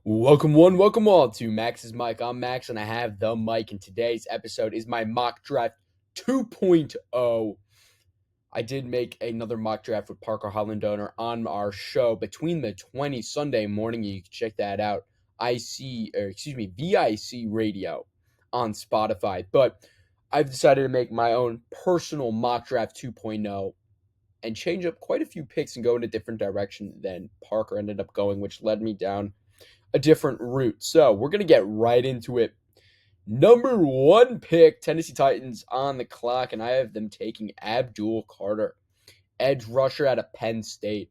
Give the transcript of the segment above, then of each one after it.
Welcome all to Max's Mic. I'm Max and I have the mic, and today's episode is my mock draft 2.0. I did make another mock draft with Parker Hollendonor on our show between the 20 Sunday morning. You can check that out. VIC Radio on Spotify. But I've decided to make my own personal mock draft 2.0 and change up quite a few picks and go in a different direction than Parker ended up going, which led me down a different route. So we're going to get right into it. Number 1 pick, Tennessee Titans on the clock, and I have them taking Abdul Carter, edge rusher out of Penn State.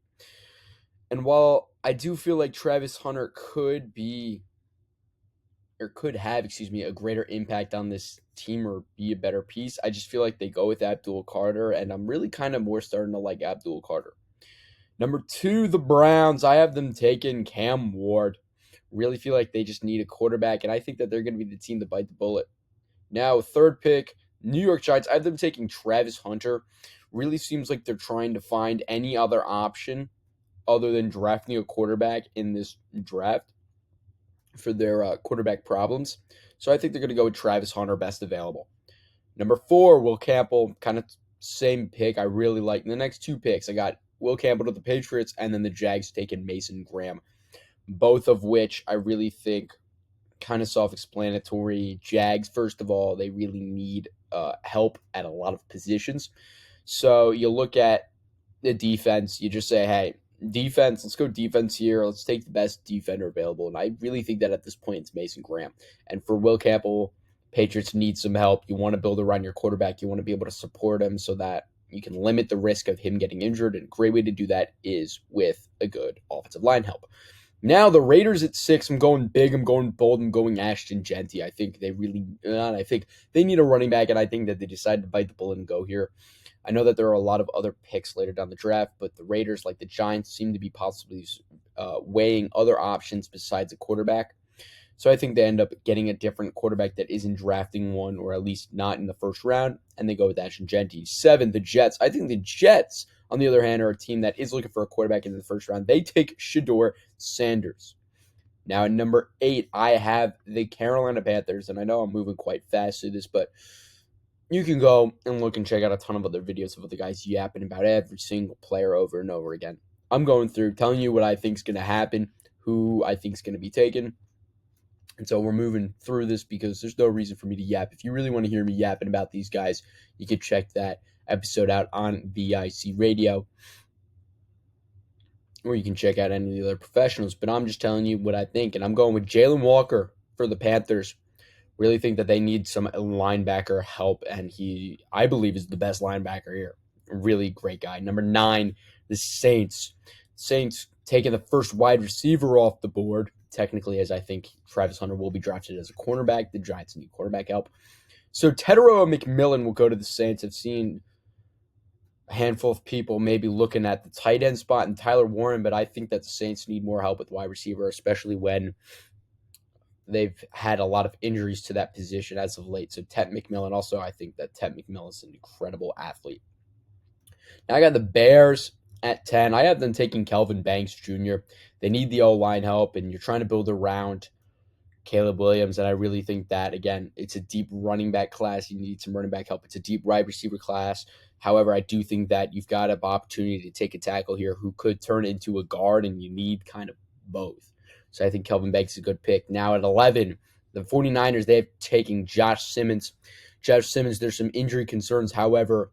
And while I do feel like Travis Hunter could have a greater impact on this team or be a better piece, I just feel like they go with Abdul Carter, and I'm really kind of more starting to like Abdul Carter. Number 2, the Browns. I have them taking Cam Ward. Really feel like they just need a quarterback, and I think that they're going to be the team to bite the bullet. Now, 3rd pick, New York Giants. I have them taking Travis Hunter. Really seems like they're trying to find any other option other than drafting a quarterback in this draft for their quarterback problems. So I think they're going to go with Travis Hunter, best available. Number 4, Will Campbell, kind of same pick. I really like. In the next 2 picks, I got Will Campbell to the Patriots, and then the Jags taking Mason Graham. Both of which I really think kind of self-explanatory. Jags, first of all, they really need help at a lot of positions. So you look at the defense, you just say, hey, defense, let's go defense here. Let's take the best defender available. And I really think that at this point it's Mason Graham. And for Will Campbell, Patriots need some help. You want to build around your quarterback. You want to be able to support him so that you can limit the risk of him getting injured. And a great way to do that is with a good offensive line help. Now, the Raiders at 6, I'm going big, I'm going bold, I'm going Ashton Jeanty. I think they need a running back, and I think that they decided to bite the bullet and go here. I know that there are a lot of other picks later down the draft, but the Raiders, like the Giants, seem to be possibly weighing other options besides a quarterback. So I think they end up getting a different quarterback that isn't drafting one, or at least not in the first round, and they go with Ashton Jeanty. 7, the Jets. I think the Jets, on the other hand, are a team that is looking for a quarterback in the first round. They take Shedeur Sanders. Now, at number 8, I have the Carolina Panthers, and I know I'm moving quite fast through this, but you can go and look and check out a ton of other videos of other guys yapping about every single player over and over again. I'm going through, telling you what I think is going to happen, who I think is going to be taken. And so we're moving through this because there's no reason for me to yap. If you really want to hear me yapping about these guys, you can check that episode out on VIC Radio, or you can check out any of the other professionals. But I'm just telling you what I think, and I'm going with Jalen Walker for the Panthers. Really think that they need some linebacker help, and he, I believe, is the best linebacker here. Really great guy. Number 9, the Saints. Saints taking the first wide receiver off the board, technically, as I think Travis Hunter will be drafted as a cornerback. The Giants need quarterback help. So Tetairoa McMillan will go to the Saints. I've seen a handful of people maybe looking at the tight end spot and Tyler Warren, but I think that the Saints need more help with wide receiver, especially when they've had a lot of injuries to that position as of late. So Tet McMillan, also, I think that Tet McMillan is an incredible athlete. Now I got the Bears at 10. I have them taking Kelvin Banks Jr. They need the O-line help, and you're trying to build around Caleb Williams, and I really think that, again, it's a deep running back class. You need some running back help. It's a deep wide receiver class. However, I do think that you've got an opportunity to take a tackle here who could turn into a guard, and you need kind of both. So I think Kelvin Banks is a good pick. Now at 11, the 49ers, they're taking Josh Simmons. Josh Simmons, there's some injury concerns. However,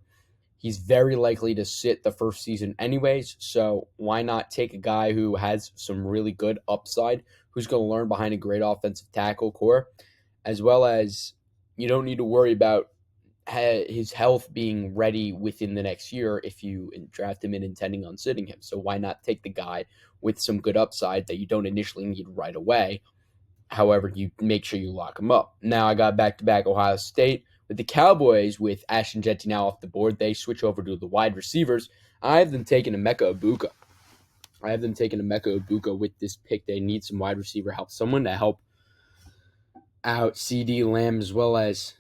he's very likely to sit the first season anyways, so why not take a guy who has some really good upside, who's going to learn behind a great offensive tackle core, as well as you don't need to worry about his health being ready within the next year if you draft him and intending on sitting him. So why not take the guy with some good upside that you don't initially need right away? However, you make sure you lock him up. Now I got back-to-back Ohio State. With the Cowboys, with Ashton Jeanty now off the board, they switch over to the wide receivers. I have them taking Emeka Egbuka. With this pick. They need some wide receiver help. Someone to help out CeeDee Lamb, as well as,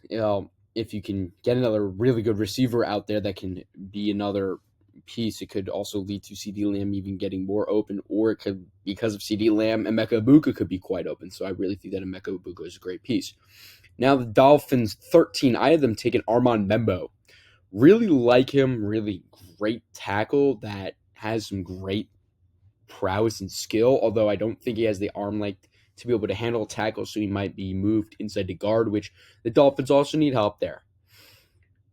if you can get another really good receiver out there that can be another piece. It could also lead to CD Lamb even getting more open, or it could, because of CD Lamb, Emeka Ibuka could be quite open. So I really think that Emeka Ibuka is a great piece. Now the Dolphins 13, I have them taking Armand Membo. Really like him, really great tackle that has some great prowess and skill, although I don't think he has the arm length to be able to handle a tackle, so he might be moved inside the guard, which the Dolphins also need help there.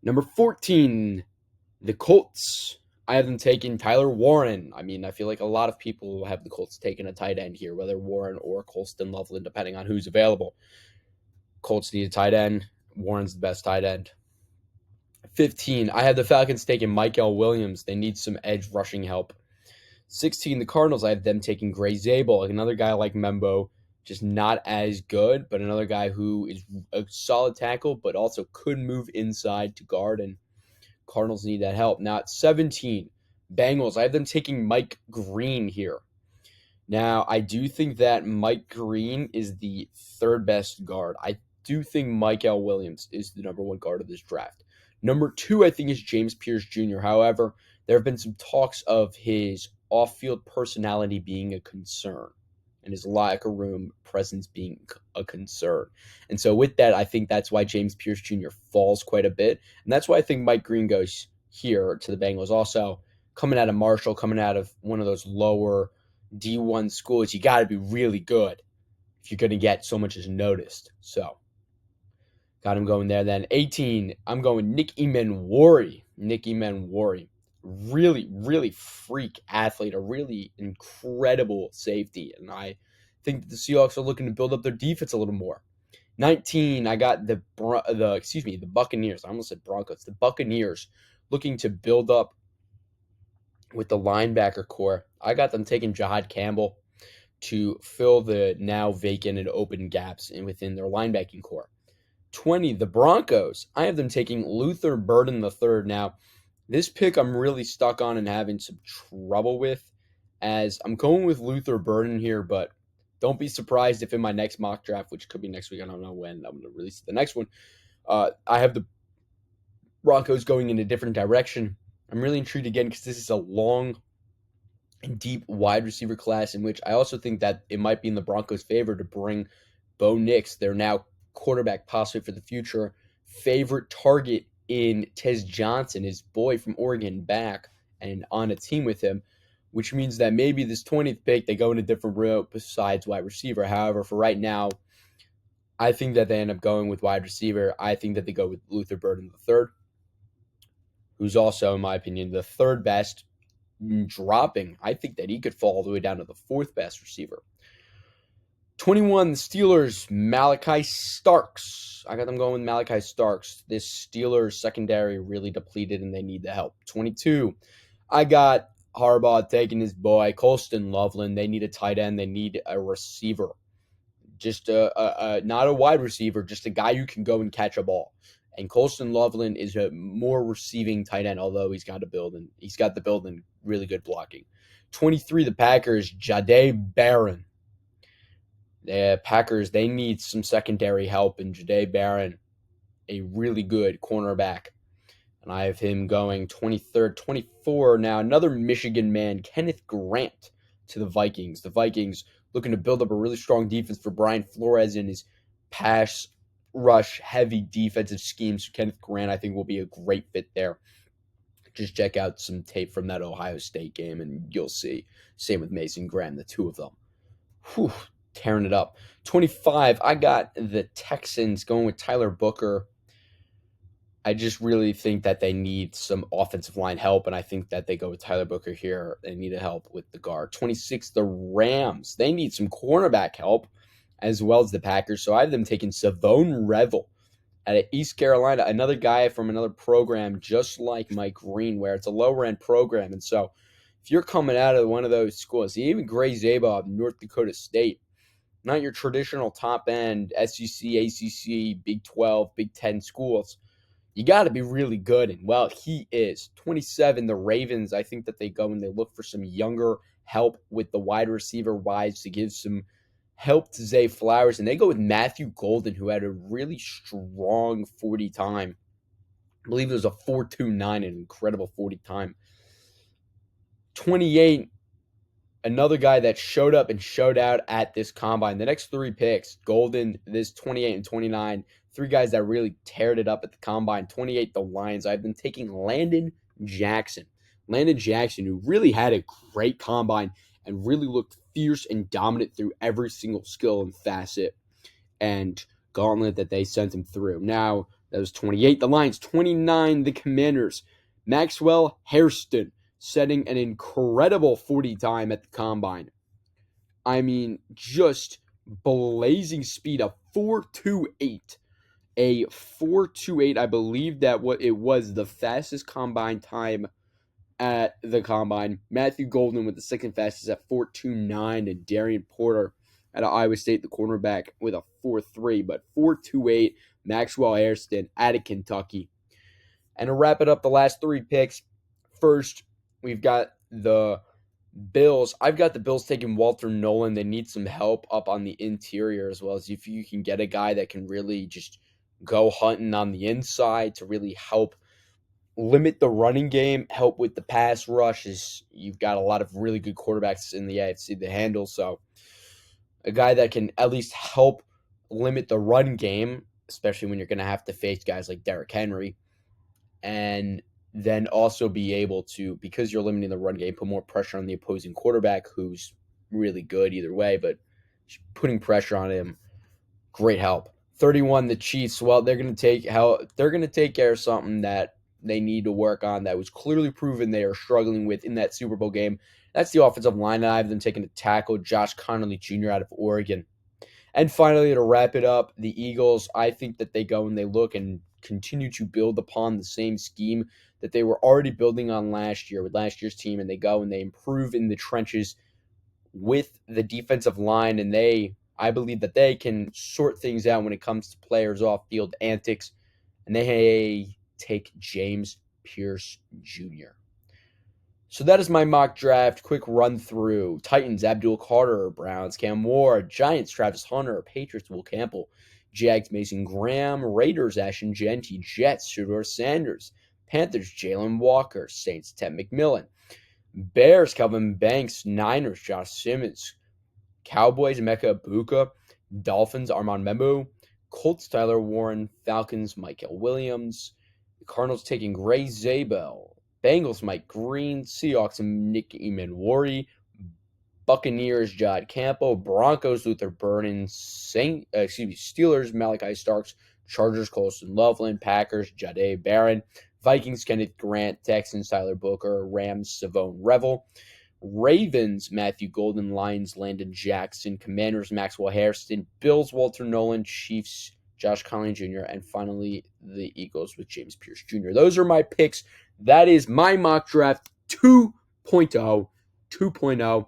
Number 14, the Colts. I have them taking Tyler Warren. I mean, I feel like a lot of people have the Colts taking a tight end here, whether Warren or Colston Loveland, depending on who's available. Colts need a tight end. Warren's the best tight end. 15, I have the Falcons taking Michael Williams. They need some edge rushing help. 16, the Cardinals, I have them taking Gray Zabel, another guy like Membo, just not as good, but another guy who is a solid tackle, but also could move inside to guard, and Cardinals need that help. Now at 17, Bengals, I have them taking Mike Green here. Now, I do think that Mike Green is the third best guard. I do think Michael Williams is the number one guard of this draft. Number 2, I think, is James Pierce Jr. However, there have been some talks of his off-field personality being a concern and his locker room presence being a concern. And so with that, I think that's why James Pierce Jr. falls quite a bit. And that's why I think Mike Green goes here to the Bengals. Also, coming out of Marshall, coming out of one of those lower D1 schools, you got to be really good if you're going to get so much as noticed. So, got him going there. Then 18, I'm going Nick Emmanwori. Nick Emmanwori. Really, really freak athlete, a really incredible safety. And I think that the Seahawks are looking to build up their defense a little more. 19, I got the Buccaneers. I almost said Broncos. The Buccaneers looking to build up with the linebacker core. I got them taking Jahad Campbell to fill the now vacant and open gaps within their linebacking core. 20, the Broncos. I have them taking Luther Burden III. Now, this pick I'm really stuck on and having some trouble with, as I'm going with Luther Burden here, but don't be surprised if in my next mock draft, which could be next week, I don't know when I'm going to release the next one, I have the Broncos going in a different direction. I'm really intrigued again because this is a long and deep wide receiver class in which I also think that it might be in the Broncos' favor to bring Bo Nix, their now quarterback possibly for the future, favorite target in Tez Johnson, his boy from Oregon, back and on a team with him, which means that maybe this 20th pick, they go in a different route besides wide receiver. However, for right now, I think that they end up going with wide receiver. I think that they go with Luther Burden III, who's also, in my opinion, the third best, dropping. I think that he could fall all the way down to the fourth best receiver. 21, the Steelers, Malachi Starks. I got them going with Malachi Starks. This Steelers secondary really depleted and they need the help. 22, I got Harbaugh taking his boy, Colston Loveland. They need a tight end. They need a receiver. Just not a wide receiver, just a guy who can go and catch a ball. And Colston Loveland is a more receiving tight end, although he's got the build and really good blocking. 23, the Packers, Jahdae Barron. The Packers, they need some secondary help, and Jahdae Barron, a really good cornerback. And I have him going 23rd, 24. Now, another Michigan man, Kenneth Grant, to the Vikings. The Vikings looking to build up a really strong defense for Brian Flores in his pass rush heavy defensive scheme. So Kenneth Grant, I think, will be a great fit there. Just check out some tape from that Ohio State game, and you'll see. Same with Mason Graham, the two of them. Whew. Tearing it up. 25, I got the Texans going with Tyler Booker. I just really think that they need some offensive line help, and I think that they go with Tyler Booker here. They need help with the guard. 26, the Rams. They need some cornerback help, as well as the Packers. So I have them taking Savone Revel out of East Carolina, another guy from another program just like Mike Green, where it's a lower-end program. And so if you're coming out of one of those schools, even Gray Zabel of North Dakota State, not your traditional top-end SEC, ACC, Big 12, Big 10 schools, you got to be really good. And, well, he is. 27, the Ravens, I think that they go and they look for some younger help with the wide receiver-wise to give some help to Zay Flowers. And they go with Matthew Golden, who had a really strong 40 time. I believe it was a 4.29, an incredible 40 time. 28, another guy that showed up and showed out at this combine. The next three picks, Golden, this 28 and 29, three guys that really teared it up at the combine. 28, the Lions. I've been taking Landon Jackson. Landon Jackson, who really had a great combine and really looked fierce and dominant through every single skill and facet and gauntlet that they sent him through. Now, that was 28, the Lions. 29, the Commanders. Maxwell Hairston, setting an incredible 40 time at the combine. I mean, just blazing speed of 4.28. A 4.28, I believe that what it was the fastest combine time at the combine. Matthew Golden with the second fastest at 4.29, and Darian Porter at Iowa State, the cornerback, with a 4.3. But 4.28, Maxwell Hairston out of Kentucky. And to wrap it up, the last three picks. First, we've got the Bills. I've got the Bills taking Walter Nolan. They need some help up on the interior, as well as if you can get a guy that can really just go hunting on the inside to really help limit the running game, help with the pass rushes. You've got a lot of really good quarterbacks in the AFC to handle. So a guy that can at least help limit the run game, especially when you're going to have to face guys like Derrick Henry, and then also be able to, because you're limiting the run game, put more pressure on the opposing quarterback, who's really good either way, but putting pressure on him, great help. 31, the Chiefs. Well, they're going to take care of something that they need to work on that was clearly proven they are struggling with in that Super Bowl game. That's the offensive line. I have them taking a tackle, Josh Connolly Jr. out of Oregon. And finally, to wrap it up, the Eagles, I think that they go and they look and continue to build upon the same scheme that they were already building on last year with last year's team, and they go and they improve in the trenches with the defensive line, and I believe that they can sort things out when it comes to players off-field antics, and they take James Pierce Jr. So that is my mock draft. Quick run through. Titans, Abdul Carter. Browns, Cam Ward. Giants, Travis Hunter. Patriots, Will Campbell. Jags, Mason Graham. Raiders, Ashton Jeanty. Jets, Shedeur Sanders. Panthers, Jalen Walker. Saints, Ted McMillan. Bears, Kelvin Banks. Niners, Josh Simmons. Cowboys, Emeka Egbuka. Dolphins, Armand Memo. Colts, Tyler Warren. Falcons, Michael Williams. The Cardinals taking Gray Zabel. Bengals, Mike Green. Seahawks, Nick Emanwari. Buccaneers, Jod Campo. Broncos, Luther Burden. Steelers, Malachi Starks. Chargers, Colston Loveland. Packers, Jahdae Barron. Vikings, Kenneth Grant. Texans, Tyler Booker. Rams, Savone Revel. Ravens, Matthew Golden. Lions, Landon Jackson. Commanders, Maxwell Hairston. Bills, Walter Nolan. Chiefs, Josh Connolly Jr., and finally the Eagles with James Pierce Jr. Those are my picks. That is my mock draft 2.0. 2.0.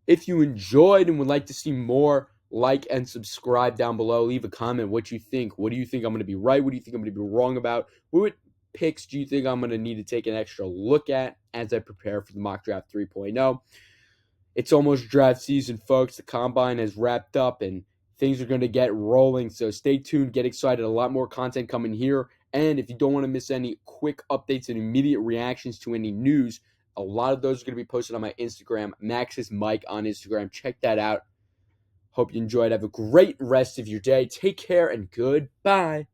If you enjoyed and would like to see more, like and subscribe down below. Leave a comment what you think. What do you think I'm going to be right? What do you think I'm going to be wrong about? What picks do you think I'm going to need to take an extra look at as I prepare for the mock draft 3.0? It's almost draft season, folks. The combine has wrapped up and things are going to get rolling, so stay tuned, get excited. A lot more content coming here, and if you don't want to miss any quick updates and immediate reactions to any news, a lot of those are going to be posted on my Instagram, Max's Mike on Instagram. Check that out. Hope you enjoyed. Have a great rest of your day. Take care and goodbye.